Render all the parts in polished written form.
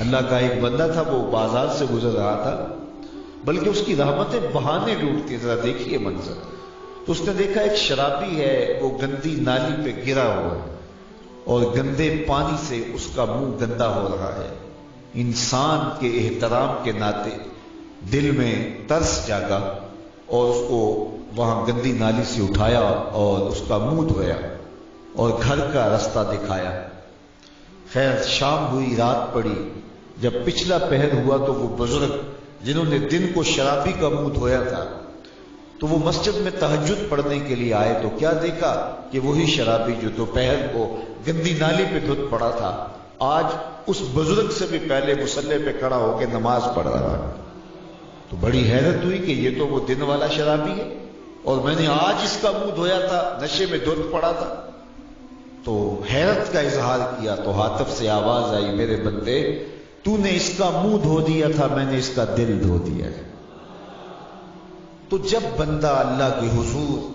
اللہ کا ایک بندہ تھا، وہ بازار سے گزر رہا تھا، بلکہ اس کی رحمتیں بہانے ڈوبتی، ذرا دیکھیے منظر۔ تو اس نے دیکھا ایک شرابی ہے، وہ گندی نالی پہ گرا ہوا ہے اور گندے پانی سے اس کا منہ گندا ہو رہا ہے۔ انسان کے احترام کے ناطے دل میں ترس جاگا اور اس کو وہاں گندی نالی سے اٹھایا اور اس کا منہ دھویا اور گھر کا رستہ دکھایا۔ خیر شام ہوئی، رات پڑی، جب پچھلا پہر ہوا تو وہ بزرگ جنہوں نے دن کو شرابی کا منہ دھویا تھا تو وہ مسجد میں تہجد پڑھنے کے لیے آئے، تو کیا دیکھا کہ وہی شرابی جو دوپہر کو گندی نالی پہ دھت پڑا تھا آج اس بزرگ سے بھی پہلے مصلی پہ کھڑا ہو کے نماز پڑھ رہا ہے۔ تو بڑی حیرت ہوئی کہ یہ تو وہ دن والا شرابی ہے اور میں نے آج اس کا منہ دھویا تھا، نشے میں دھت پڑا تھا۔ تو حیرت کا اظہار کیا تو ہاتف سے آواز آئی، میرے بندے تو نے اس کا منہ دھو دیا تھا، میں نے اس کا دل دھو دیا ہے۔ تو جب بندہ اللہ کے حضور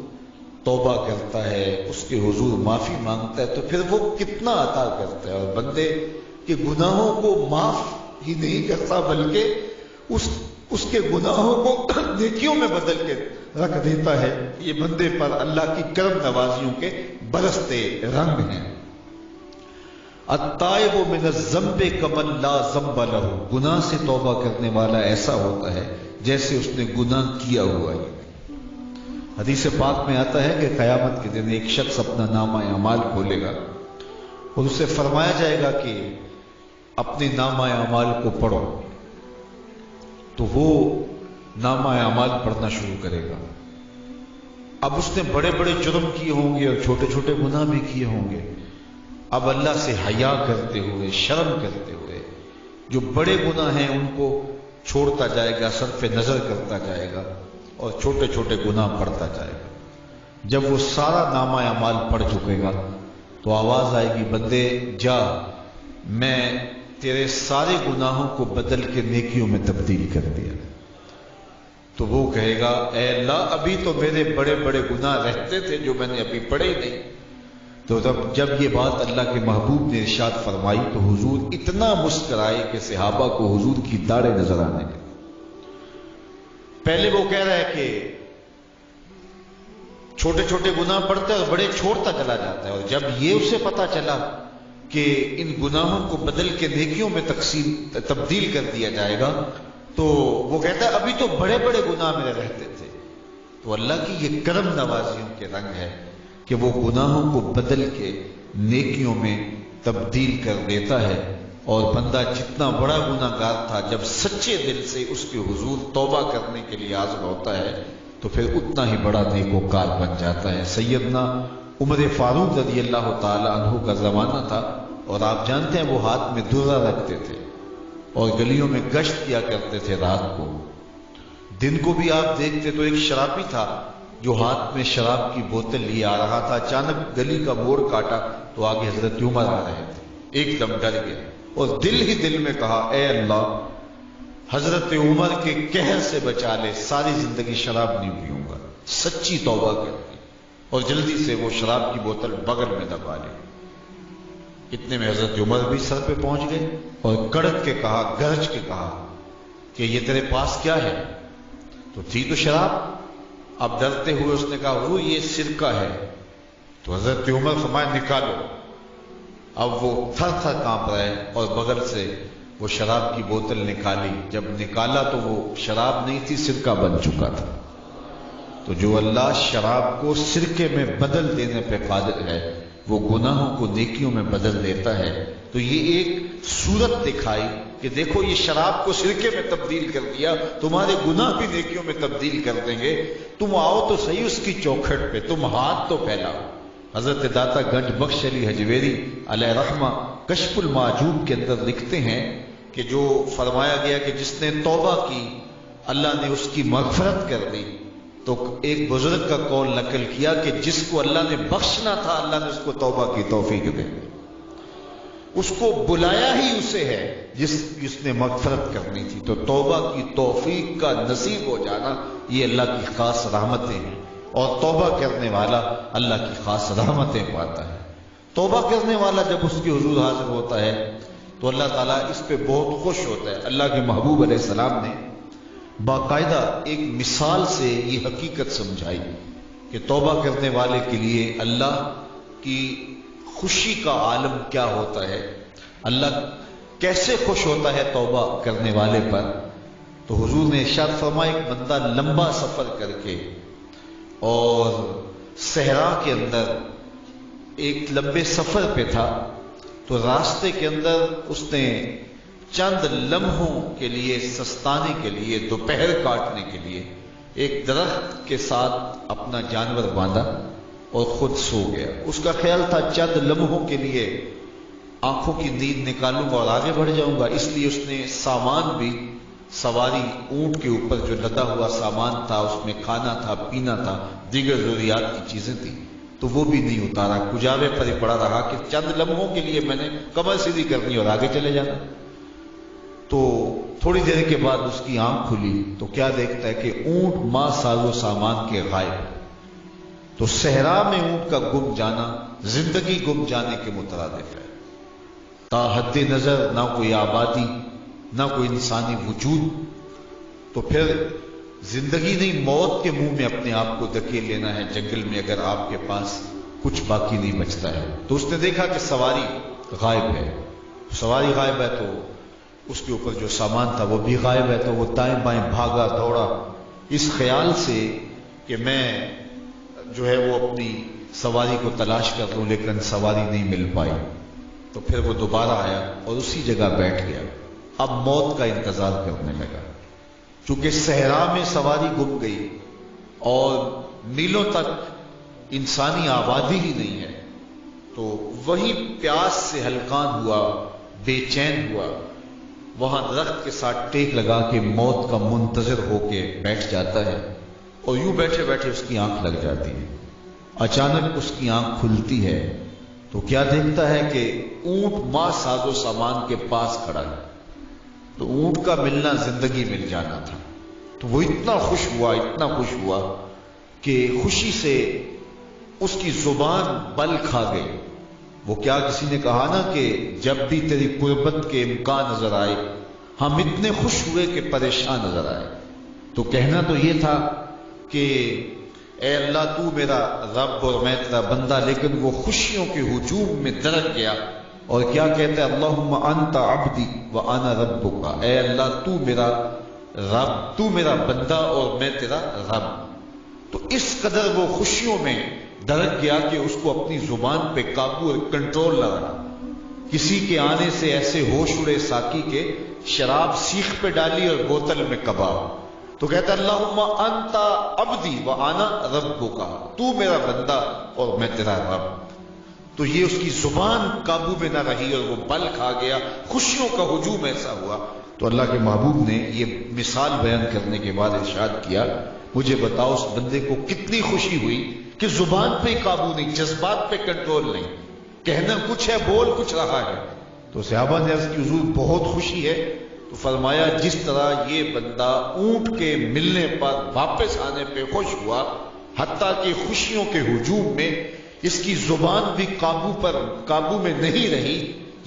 توبہ کرتا ہے، اس کے حضور معافی مانگتا ہے، تو پھر وہ کتنا عطا کرتا ہے، اور بندے کے گناہوں کو معاف ہی نہیں کرتا بلکہ اس کے گناہوں کو نیکیوں میں بدل کے رکھ دیتا ہے۔ یہ بندے پر اللہ کی کرم نوازیوں کے برستے رنگ ہیں۔ التائب من الذنب کمن لا ذنب لہ، گناہ سے توبہ کرنے والا ایسا ہوتا ہے جیسے اس نے گناہ کیا ہوا ہی نہیں۔ حدیث پاک میں آتا ہے کہ قیامت کے دن ایک شخص اپنا نامہ اعمال کھولے گا اور اسے فرمایا جائے گا کہ اپنے نامہ اعمال کو پڑھو، تو وہ نامہ اعمال پڑھنا شروع کرے گا۔ اب اس نے بڑے بڑے جرم کیے ہوں گے اور چھوٹے چھوٹے گناہ بھی کیے ہوں گے۔ اب اللہ سے حیا کرتے ہوئے، شرم کرتے ہوئے جو بڑے گناہ ہیں ان کو چھوڑتا جائے گا، صرف نظر کرتا جائے گا اور چھوٹے چھوٹے گناہ پڑھتا جائے گا۔ جب وہ سارا نامہ اعمال پڑھ چکے گا تو آواز آئے گی، بندے جا، میں تیرے سارے گناہوں کو بدل کے نیکیوں میں تبدیل کر دیا۔ تو وہ کہے گا، اے اللہ ابھی تو میرے بڑے بڑے گناہ رہتے تھے جو میں نے ابھی پڑھے ہی نہیں۔ تو جب یہ بات اللہ کے محبوب نے ارشاد فرمائی تو حضور اتنا مسکرائے کہ صحابہ کو حضور کی داڑھیں نظر آنے لگی۔ پہلے وہ کہہ رہا ہے کہ چھوٹے چھوٹے گناہ پڑھتا ہے اور بڑے چھوڑتا چلا جاتا ہے، اور جب یہ اسے پتا چلا کہ ان گناہوں کو بدل کے نیکیوں میں تبدیل کر دیا جائے گا تو وہ کہتا ہے ابھی تو بڑے بڑے گناہ میرے رہتے تھے۔ تو اللہ کی یہ کرم نوازیوں کے رنگ ہے کہ وہ گناہوں کو بدل کے نیکیوں میں تبدیل کر دیتا ہے، اور بندہ جتنا بڑا گناہ گار تھا جب سچے دل سے اس کے حضور توبہ کرنے کے لیے حاضر ہوتا ہے تو پھر اتنا ہی بڑا نیکوکار بن جاتا ہے۔ سیدنا عمر فاروق رضی اللہ تعالی عنہ کا زمانہ تھا اور آپ جانتے ہیں وہ ہاتھ میں درہ رکھتے تھے اور گلیوں میں گشت کیا کرتے تھے رات کو۔ دن کو بھی آپ دیکھتے تو ایک شرابی تھا جو ہاتھ میں شراب کی بوتل لیے آ رہا تھا، اچانک گلی کا موڑ کاٹا تو آگے حضرت عمر آ رہے تھے، ایک دم ڈر گیا اور دل ہی دل میں کہا، اے اللہ حضرت عمر کے قہر سے بچا لے، ساری زندگی شراب نہیں پیوں گا۔ سچی توبہ کر دی اور جلدی سے وہ شراب کی بوتل بغل میں دبا لی۔ اتنے میں حضرت عمر بھی سر پہ پہنچ گئے اور کڑک کے کہا، گرج کے کہا کہ یہ تیرے پاس کیا ہے؟ تو تھی تو شراب۔ اب ڈرتے ہوئے اس نے کہا، حضور یہ سرکہ ہے۔ تو حضرت عمر فرمایا، نکالو۔ اب وہ تھر تھر کانپ رہے اور بغل سے وہ شراب کی بوتل نکالی۔ جب نکالا تو وہ شراب نہیں تھی، سرکہ بن چکا تھا۔ تو جو اللہ شراب کو سرکے میں بدل دینے پہ قادر ہے وہ گناہوں کو نیکیوں میں بدل دیتا ہے۔ تو یہ ایک صورت دکھائی کہ دیکھو یہ شراب کو سرکے میں تبدیل کر دیا، تمہارے گناہ بھی نیکیوں میں تبدیل کر دیں گے۔ تم آؤ تو صحیح اس کی چوکھٹ پہ، تم ہاتھ تو پھیلاؤ۔ حضرت داتا گنج بخش علی حجویری علیہ رحمہ کشف المعجوب کے اندر لکھتے ہیں کہ جو فرمایا گیا کہ جس نے توبہ کی اللہ نے اس کی مغفرت کر دی، تو ایک بزرگ کا قول نقل کیا کہ جس کو اللہ نے بخشنا تھا اللہ نے اس کو توبہ کی توفیق دے دی۔ اس کو بلایا ہی اسے ہے جس نے مغفرت کرنی تھی۔ تو توبہ کی توفیق کا نصیب ہو جانا یہ اللہ کی خاص رحمتیں ہیں، اور توبہ کرنے والا اللہ کی خاص رحمتیں پاتا ہے۔ توبہ کرنے والا جب اس کے حضور حاضر ہوتا ہے تو اللہ تعالیٰ اس پہ بہت خوش ہوتا ہے۔ اللہ کے محبوب علیہ السلام نے باقاعدہ ایک مثال سے یہ حقیقت سمجھائی کہ توبہ کرنے والے کے لیے اللہ کی خوشی کا عالم کیا ہوتا ہے، اللہ کیسے خوش ہوتا ہے توبہ کرنے والے پر۔ تو حضور نے ارشاد فرمایا ایک بندہ لمبا سفر کر کے اور صحرا کے اندر ایک لمبے سفر پہ تھا، تو راستے کے اندر اس نے چند لمحوں کے لیے سستانے کے لیے دوپہر کاٹنے کے لیے ایک درخت کے ساتھ اپنا جانور باندھا اور خود سو گیا۔ اس کا خیال تھا چند لمحوں کے لیے آنکھوں کی نیند نکالوں گا اور آگے بڑھ جاؤں گا، اس لیے اس نے سامان بھی سواری اونٹ کے اوپر جو لدا ہوا سامان تھا، اس میں کھانا تھا، پینا تھا، دیگر ضروریات کی چیزیں تھیں، تو وہ بھی نہیں اتارا، کجاوے پر ہی پڑا رہا کہ چند لمحوں کے لیے میں نے کمر سیدھی کرنی اور آگے چلے جانا۔ تو تھوڑی دیر کے بعد اس کی آنکھ کھلی تو کیا دیکھتا ہے کہ اونٹ ماں ساز و سامان کے غائب۔ تو صحرا میں اونٹ کا گم جانا زندگی گم جانے کے مترادف ہے۔ تا حد نظر نہ کوئی آبادی، نہ کوئی انسانی وجود، تو پھر زندگی نہیں موت کے منہ میں اپنے آپ کو دھکیل لینا ہے جنگل میں، اگر آپ کے پاس کچھ باقی نہیں بچتا ہے۔ تو اس نے دیکھا کہ سواری غائب ہے، سواری غائب ہے تو اس کے اوپر جو سامان تھا وہ بھی غائب ہے، تو وہ دائیں بائیں بھاگا دوڑا اس خیال سے کہ میں جو ہے وہ اپنی سواری کو تلاش کر لوں، لیکن سواری نہیں مل پائی۔ تو پھر وہ دوبارہ آیا اور اسی جگہ بیٹھ گیا، اب موت کا انتظار کرنے لگا۔ چونکہ صحرا میں سواری گم گئی اور میلوں تک انسانی آبادی ہی نہیں ہے، تو وہی پیاس سے ہلکان ہوا، بے چین ہوا، وہاں درخت کے ساتھ ٹیک لگا کے موت کا منتظر ہو کے بیٹھ جاتا ہے، اور یوں بیٹھے بیٹھے اس کی آنکھ لگ جاتی ہے۔ اچانک اس کی آنکھ کھلتی ہے تو کیا دیکھتا ہے کہ اونٹ ماں ساز و سامان کے پاس کھڑا ہے۔ تو اونٹ کا ملنا زندگی مل جانا تھا، تو وہ اتنا خوش ہوا، اتنا خوش ہوا کہ خوشی سے اس کی زبان بل کھا گئی۔ وہ کیا کسی نے کہا نا کہ جب بھی تیری قربت کے امکان نظر آئے ہم اتنے خوش ہوئے کہ پریشان نظر آئے۔ تو کہنا تو یہ تھا کہ اے اللہ تو میرا رب اور میں تیرا بندہ، لیکن وہ خوشیوں کے ہجوم میں درک گیا اور کیا کہتا ہے، اللہم انت عبدی وانا ربک، اے اللہ تو میرا رب، تو میرا بندہ اور میں تیرا رب۔ تو اس قدر وہ خوشیوں میں درک گیا کہ اس کو اپنی زبان پہ قابو اور کنٹرول نہ رہا۔ کسی کے آنے سے ایسے ہوش اڑے ساقی کے، شراب سیخ پہ ڈالی اور بوتل میں کباب۔ تو کہتا ہے اللہم انت عبدی وانا ربک، تو میرا بندہ اور میں تیرا رب۔ تو یہ اس کی زبان قابو میں نہ رہی اور وہ بل کھا گیا، خوشیوں کا ہجوم ایسا ہوا۔ تو اللہ کے محبوب نے یہ مثال بیان کرنے کے بعد ارشاد کیا، مجھے بتاؤ اس بندے کو کتنی خوشی ہوئی کہ زبان پہ قابو نہیں، جذبات پہ کنٹرول نہیں، کہنا کچھ ہے بول کچھ رہا ہے۔ تو صحابہ نے عرض کی حضور بہت خوشی ہے۔ تو فرمایا جس طرح یہ بندہ اونٹ کے ملنے پر واپس آنے پہ خوش ہوا، حتیٰ کہ خوشیوں کے ہجوم میں اس کی زبان بھی قابو میں نہیں رہی،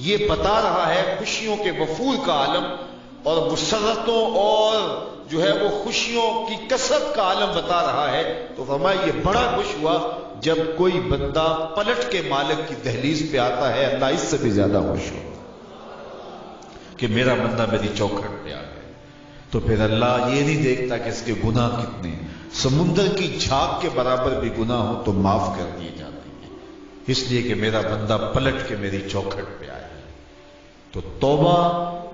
یہ بتا رہا ہے خوشیوں کے وفور کا عالم اور مسرتوں اور جو ہے وہ خوشیوں کی کثرت کا عالم بتا رہا ہے۔ تو فرمایا یہ بڑا خوش ہوا جب کوئی بندہ پلٹ کے مالک کی دہلیز پہ آتا ہے، اللہ اس سے بھی زیادہ خوش ہو کہ میرا بندہ میری چوکھٹ پہ آ گیا۔ تو پھر اللہ یہ نہیں دیکھتا کہ اس کے گناہ کتنے ہیں، سمندر کی جھاگ کے برابر بھی گناہ ہو تو معاف کر دیے جاتے ہیں، اس لیے کہ میرا بندہ پلٹ کے میری چوکھٹ پہ آیا ہے۔ تو توبہ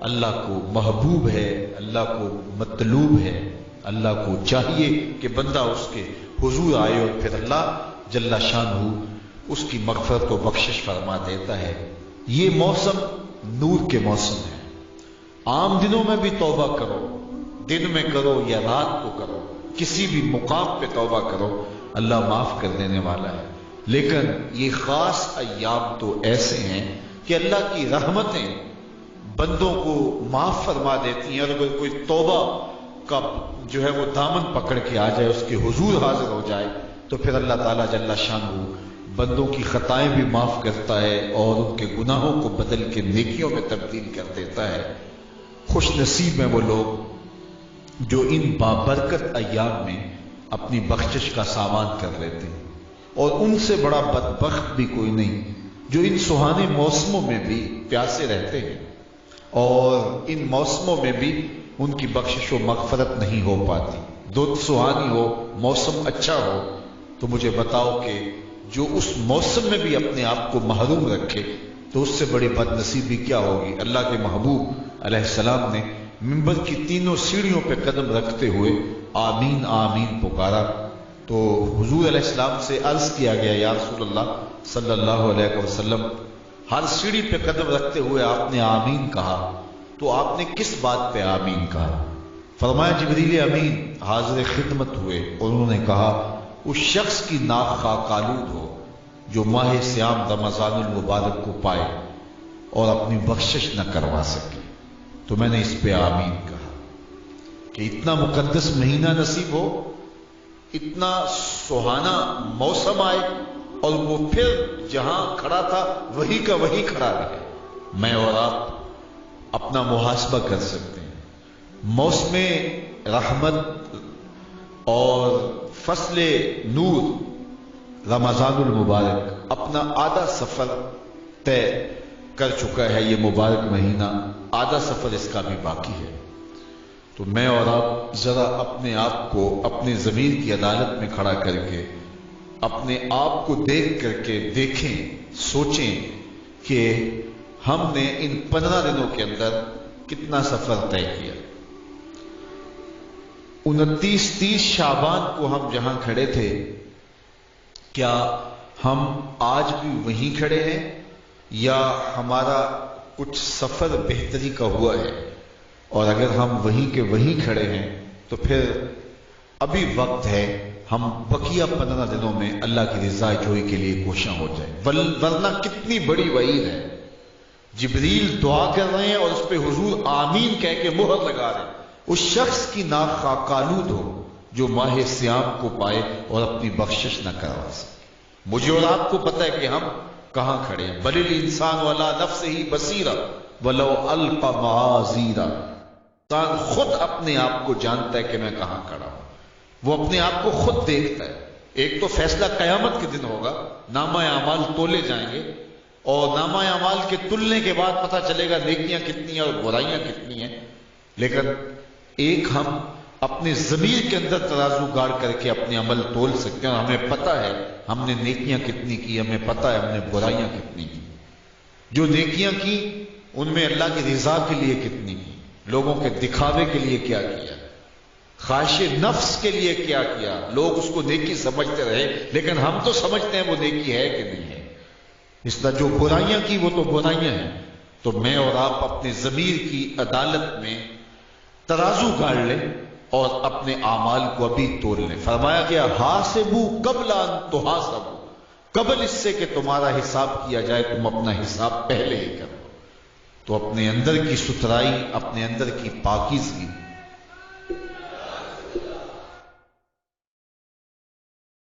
اللہ کو محبوب ہے، اللہ کو مطلوب ہے، اللہ کو چاہیے کہ بندہ اس کے حضور آئے اور پھر اللہ جل شانہ اس کی مغفرت و بخشش فرما دیتا ہے۔ یہ موسم نور کے موسم ہے، عام دنوں میں بھی توبہ کرو، دن میں کرو یا رات کو کرو، کسی بھی مقام پہ توبہ کرو، اللہ معاف کر دینے والا ہے۔ لیکن یہ خاص ایام تو ایسے ہیں کہ اللہ کی رحمتیں بندوں کو معاف فرما دیتی ہیں، اور اگر کوئی توبہ کا جو ہے وہ دامن پکڑ کے آ جائے، اس کے حضور حاضر ہو جائے، تو پھر اللہ تعالیٰ جل شانہ بندوں کی خطائیں بھی معاف کرتا ہے اور ان کے گناہوں کو بدل کے نیکیوں میں تبدیل کر دیتا ہے۔ خوش نصیب ہیں وہ لوگ جو ان بابرکت ایام میں اپنی بخشش کا سامان کر لیتے ہیں، اور ان سے بڑا بدبخت بھی کوئی نہیں جو ان سہانے موسموں میں بھی پیاسے رہتے ہیں اور ان موسموں میں بھی ان کی بخشش و مغفرت نہیں ہو پاتی۔ دھند سہانی ہو، موسم اچھا ہو، تو مجھے بتاؤ کہ جو اس موسم میں بھی اپنے آپ کو محروم رکھے تو اس سے بڑی بد نصیبی کیا ہوگی۔ اللہ کے محبوب علیہ السلام نے منبر کی تینوں سیڑھیوں پہ قدم رکھتے ہوئے آمین آمین پکارا، تو حضور علیہ السلام سے عرض کیا گیا یا رسول اللہ صلی اللہ علیہ وسلم، ہر سیڑھی پہ قدم رکھتے ہوئے آپ نے آمین کہا، تو آپ نے کس بات پہ آمین کہا؟ فرمایا جبریل امین حاضر خدمت ہوئے اور انہوں نے کہا اس شخص کی ناک خاک آلود ہو جو ماہ صیام رمضان المبارک کو پائے اور اپنی بخشش نہ کروا سکے۔ تو میں نے اس پہ آمین کہا کہ اتنا مقدس مہینہ نصیب ہو، اتنا سہانا موسم آئے اور وہ پھر جہاں کھڑا تھا وہی کا وہی کھڑا رہے۔ میں اور آپ اپنا محاسبہ کر سکتے ہیں۔ موسم رحمت اور فصل نور رمضان المبارک اپنا آدھا سفر طے کر چکا ہے، یہ مبارک مہینہ آدھا سفر اس کا بھی باقی ہے۔ تو میں اور آپ ذرا اپنے آپ کو اپنے ضمیر کی عدالت میں کھڑا کر کے اپنے آپ کو دیکھ کر کے دیکھیں، سوچیں کہ ہم نے ان 15 دنوں کے اندر کتنا سفر طے کیا۔ 29-30 شعبان کو ہم جہاں کھڑے تھے، کیا ہم آج بھی وہیں کھڑے ہیں یا ہمارا کچھ سفر بہتری کا ہوا ہے؟ اور اگر ہم وہیں کے وہیں کھڑے ہیں تو پھر ابھی وقت ہے ہم بقیہ 15 دنوں میں اللہ کی رضا جوئی کے لیے کوشاں ہو جائیں، ورنہ کتنی بڑی وعید ہے۔ جبریل دعا کر رہے ہیں اور اس پہ حضور آمین کہہ کے مہر لگا رہے ہیں، اس شخص کی ناک خاک آلود ہو جو ماہ صیام کو پائے اور اپنی بخشش نہ کروا سکے۔ مجھے اور آپ کو پتہ ہے کہ ہم کہاں کھڑے ہیں۔ بل الانسان علی نفسہ بصیرہ ولو القی معاذیرہ، انسان خود اپنے آپ کو جانتا ہے کہ میں کہاں کھڑا ہوں، وہ اپنے آپ کو خود دیکھتا ہے۔ ایک تو فیصلہ قیامت کے دن ہوگا، نامہ اعمال تولے جائیں گے اور نامہ اعمال کے تلنے کے بعد پتہ چلے گا نیکیاں کتنی ہیں اور برائیاں کتنی ہیں۔ لیکن ایک ہم اپنے ضمیر کے اندر ترازو گاڑ کر کے اپنے عمل تول سکتے ہیں اور ہمیں پتہ ہے ہم نے نیکیاں کتنی کی، ہمیں پتہ ہے ہم نے برائیاں کتنی کی۔ جو نیکیاں کی ان میں اللہ کی رضا کے لیے کتنی کی، لوگوں کے دکھاوے کے لیے کیا کیا، خواہش نفس کے لیے کیا کیا، لوگ اس کو نیکی سمجھتے رہے لیکن ہم تو سمجھتے ہیں وہ نیکی ہے کہ نہیں ہے۔ اس طرح جو برائیاں کی وہ تو برائیاں ہیں۔ تو میں اور آپ اپنے ضمیر کی عدالت میں ترازو گاڑ لیں اور اپنے اعمال کو ابھی تول لیں۔ فرمایا گیا حاسبوا قبل ان تحاسبوا، قبل اس سے کہ تمہارا حساب کیا جائے تم اپنا حساب پہلے ہی کر لو۔ تو اپنے اندر کی ستھرائی، اپنے اندر کی پاکیزگی